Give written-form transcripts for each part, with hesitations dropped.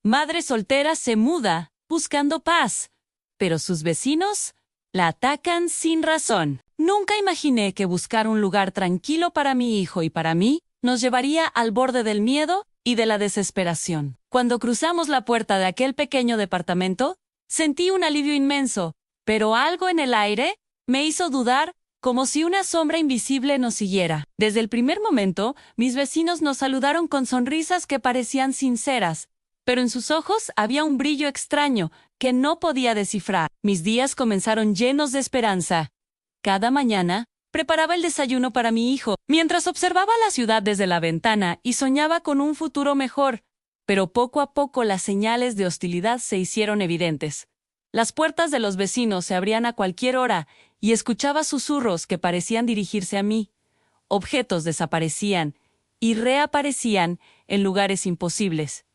madre soltera se muda, buscando paz, pero sus vecinos la atacan sin razón. Nunca imaginé que buscar un lugar tranquilo para mi hijo y para mí nos llevaría al borde del miedo y de la desesperación. Cuando cruzamos la puerta de aquel pequeño departamento, sentí un alivio inmenso, pero algo en el aire me hizo dudar, como si una sombra invisible nos siguiera. Desde el primer momento, mis vecinos nos saludaron con sonrisas que parecían sinceras, pero en sus ojos había un brillo extraño que no podía descifrar. Mis días comenzaron llenos de esperanza. Cada mañana, preparaba el desayuno para mi hijo, mientras observaba la ciudad desde la ventana y soñaba con un futuro mejor. Pero poco a poco las señales de hostilidad se hicieron evidentes. Las puertas de los vecinos se abrían a cualquier hora y escuchaba susurros que parecían dirigirse a mí. Objetos desaparecían y reaparecían en lugares imposibles.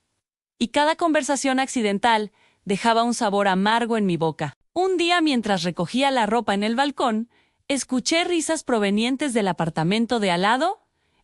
Y cada conversación accidental dejaba un sabor amargo en mi boca. Un día, mientras recogía la ropa en el balcón, escuché risas provenientes del apartamento de al lado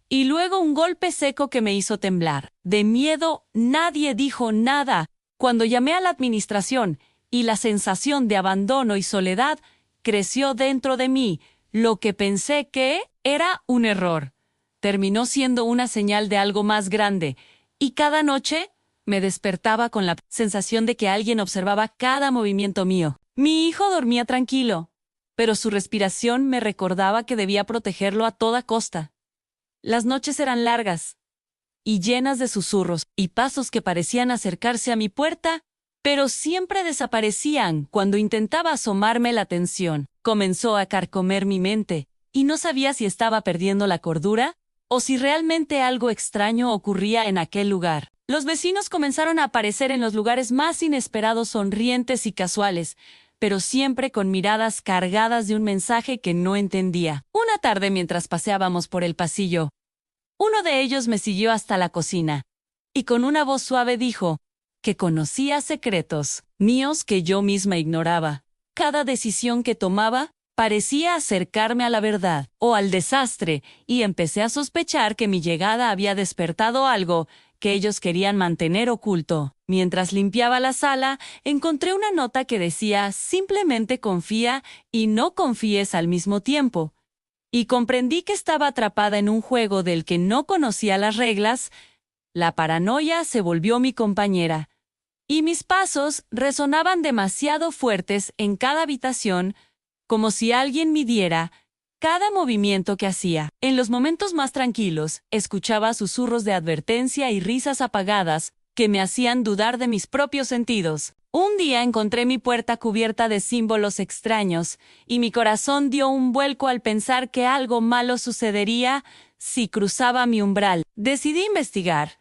y luego un golpe seco que me hizo temblar. De miedo, nadie dijo nada. Cuando llamé a la administración y la sensación de abandono y soledad creció dentro de mí, lo que pensé que era un error terminó siendo una señal de algo más grande, y cada noche me despertaba con la sensación de que alguien observaba cada movimiento mío. Mi hijo dormía tranquilo, pero su respiración me recordaba que debía protegerlo a toda costa. Las noches eran largas y llenas de susurros y pasos que parecían acercarse a mi puerta, pero siempre desaparecían cuando intentaba asomarme la atención. Comenzó a carcomer mi mente, y no sabía si estaba perdiendo la cordura o si realmente algo extraño ocurría en aquel lugar. Los vecinos comenzaron a aparecer en los lugares más inesperados, sonrientes y casuales, pero siempre con miradas cargadas de un mensaje que no entendía. Una tarde, mientras paseábamos por el pasillo, uno de ellos me siguió hasta la cocina, y con una voz suave dijo que conocía secretos míos que yo misma ignoraba. Cada decisión que tomaba parecía acercarme a la verdad o al desastre, y empecé a sospechar que mi llegada había despertado algo que ellos querían mantener oculto. Mientras limpiaba la sala, encontré una nota que decía: simplemente confía y no confíes al mismo tiempo. Y comprendí que estaba atrapada en un juego del que no conocía las reglas. La paranoia se volvió mi compañera, y mis pasos resonaban demasiado fuertes en cada habitación, como si alguien midiera cada movimiento que hacía. En los momentos más tranquilos, escuchaba susurros de advertencia y risas apagadas que me hacían dudar de mis propios sentidos. Un día encontré mi puerta cubierta de símbolos extraños, y mi corazón dio un vuelco al pensar que algo malo sucedería si cruzaba mi umbral. Decidí investigar,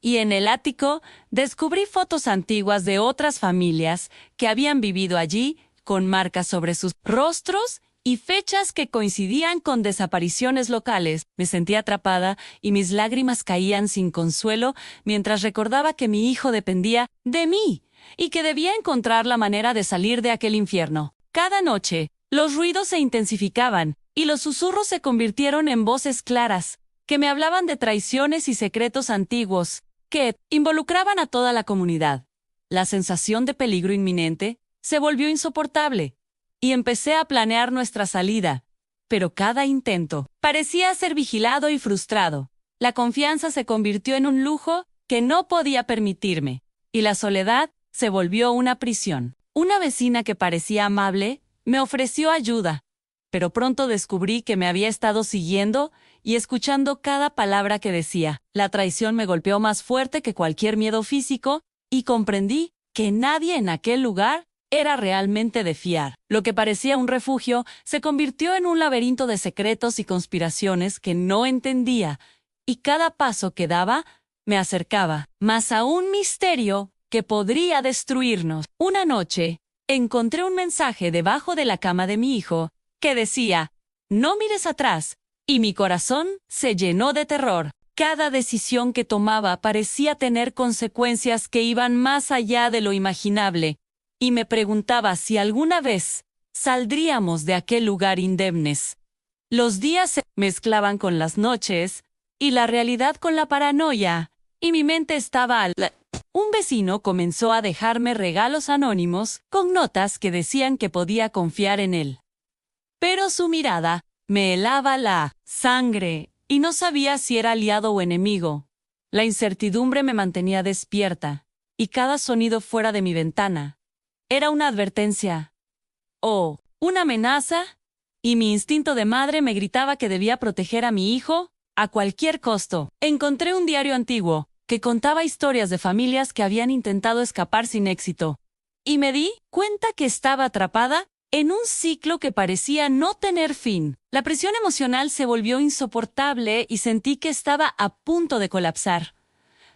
y en el ático descubrí fotos antiguas de otras familias que habían vivido allí, con marcas sobre sus rostros y fechas que coincidían con desapariciones locales. Me sentí atrapada y mis lágrimas caían sin consuelo mientras recordaba que mi hijo dependía de mí y que debía encontrar la manera de salir de aquel infierno. Cada noche, los ruidos se intensificaban y los susurros se convirtieron en voces claras que me hablaban de traiciones y secretos antiguos que involucraban a toda la comunidad. La sensación de peligro inminente se volvió insoportable, y empecé a planear nuestra salida, pero cada intento parecía ser vigilado y frustrado. La confianza se convirtió en un lujo que no podía permitirme, y la soledad se volvió una prisión. Una vecina que parecía amable me ofreció ayuda, pero pronto descubrí que me había estado siguiendo y escuchando cada palabra que decía. La traición me golpeó más fuerte que cualquier miedo físico, y comprendí que nadie en aquel lugar era realmente de fiar. Lo que parecía un refugio se convirtió en un laberinto de secretos y conspiraciones que no entendía, y cada paso que daba me acercaba más a un misterio que podría destruirnos. Una noche, encontré un mensaje debajo de la cama de mi hijo que decía: no mires atrás, y mi corazón se llenó de terror. Cada decisión que tomaba parecía tener consecuencias que iban más allá de lo imaginable, y me preguntaba si alguna vez saldríamos de aquel lugar indemnes. Los días se mezclaban con las noches, y la realidad con la paranoia, y mi mente estaba al un vecino comenzó a dejarme regalos anónimos con notas que decían que podía confiar en él. Pero su mirada me helaba la sangre y no sabía si era aliado o enemigo. La incertidumbre me mantenía despierta, y cada sonido fuera de mi ventana era una advertencia o una amenaza, y mi instinto de madre me gritaba que debía proteger a mi hijo a cualquier costo. Encontré un diario antiguo que contaba historias de familias que habían intentado escapar sin éxito, y me di cuenta que estaba atrapada en un ciclo que parecía no tener fin. La presión emocional se volvió insoportable y sentí que estaba a punto de colapsar.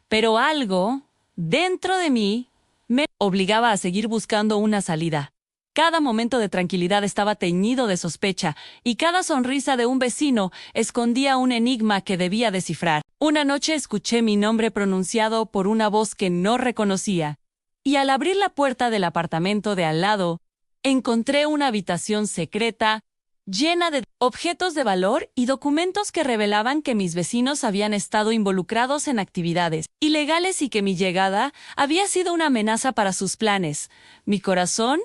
Pero algo dentro de mí me obligaba a seguir buscando una salida. Cada momento de tranquilidad estaba teñido de sospecha, y cada sonrisa de un vecino escondía un enigma que debía descifrar. Una noche escuché mi nombre pronunciado por una voz que no reconocía, y al abrir la puerta del apartamento de al lado, encontré una habitación secreta llena de objetos de valor y documentos que revelaban que mis vecinos habían estado involucrados en actividades ilegales y que mi llegada había sido una amenaza para sus planes. Mi corazón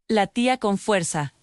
latía con fuerza,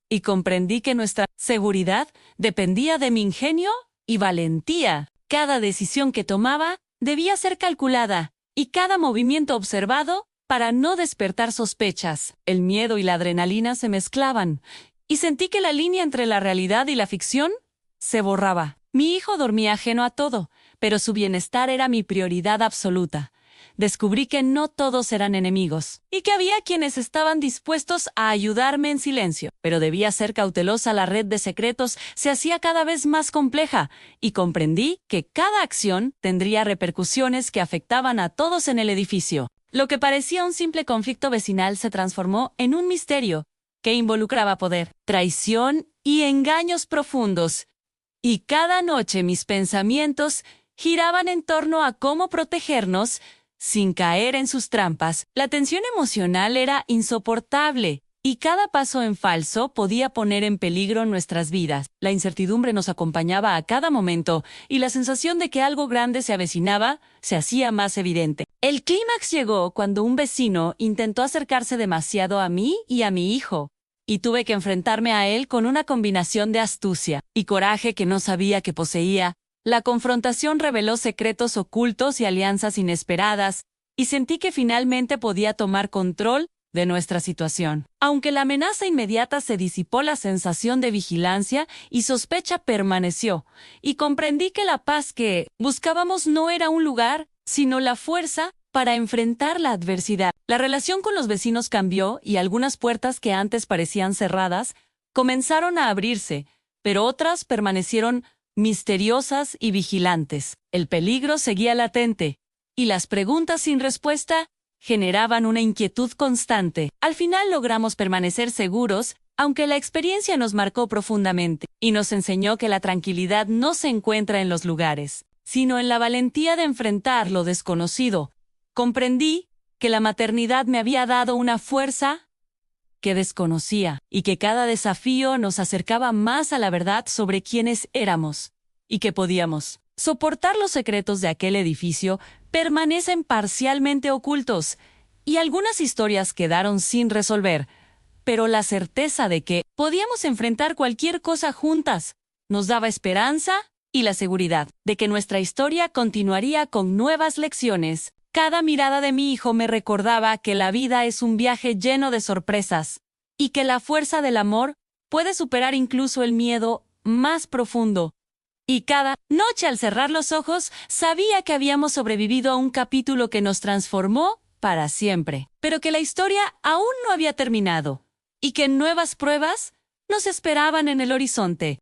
y comprendí que nuestra seguridad dependía de mi ingenio y valentía. Cada decisión que tomaba debía ser calculada, y cada movimiento observado para no despertar sospechas. El miedo y la adrenalina se mezclaban, y sentí que la línea entre la realidad y la ficción se borraba. Mi hijo dormía ajeno a todo, pero su bienestar era mi prioridad absoluta. Descubrí que no todos eran enemigos, y que había quienes estaban dispuestos a ayudarme en silencio. Pero debía ser cautelosa. La red de secretos se hacía cada vez más compleja, y comprendí que cada acción tendría repercusiones que afectaban a todos en el edificio. Lo que parecía un simple conflicto vecinal se transformó en un misterio que involucraba poder, traición y engaños profundos. Y cada noche mis pensamientos giraban en torno a cómo protegernos sin caer en sus trampas. La tensión emocional era insoportable, y cada paso en falso podía poner en peligro nuestras vidas. La incertidumbre nos acompañaba a cada momento, y la sensación de que algo grande se avecinaba se hacía más evidente. El clímax llegó cuando un vecino intentó acercarse demasiado a mí y a mi hijo, y tuve que enfrentarme a él con una combinación de astucia y coraje que no sabía que poseía. La confrontación reveló secretos ocultos y alianzas inesperadas, y sentí que finalmente podía tomar control de nuestra situación. Aunque la amenaza inmediata se disipó, la sensación de vigilancia y sospecha permaneció, y comprendí que la paz que buscábamos no era un lugar, sino la fuerza para enfrentar la adversidad. La relación con los vecinos cambió, y algunas puertas que antes parecían cerradas comenzaron a abrirse, pero otras permanecieron misteriosas y vigilantes. El peligro seguía latente, y las preguntas sin respuesta generaban una inquietud constante. Al final logramos permanecer seguros, aunque la experiencia nos marcó profundamente, y nos enseñó que la tranquilidad no se encuentra en los lugares, sino en la valentía de enfrentar lo desconocido. Comprendí que la maternidad me había dado una fuerza que desconocía, y que cada desafío nos acercaba más a la verdad sobre quiénes éramos, y que podíamos soportar. Los secretos de aquel edificio permanecen parcialmente ocultos, y algunas historias quedaron sin resolver, pero la certeza de que podíamos enfrentar cualquier cosa juntas nos daba esperanza, y la seguridad de que nuestra historia continuaría con nuevas lecciones. Cada mirada de mi hijo me recordaba que la vida es un viaje lleno de sorpresas, y que la fuerza del amor puede superar incluso el miedo más profundo. Y cada noche, al cerrar los ojos, sabía que habíamos sobrevivido a un capítulo que nos transformó para siempre, pero que la historia aún no había terminado, y que nuevas pruebas nos esperaban en el horizonte.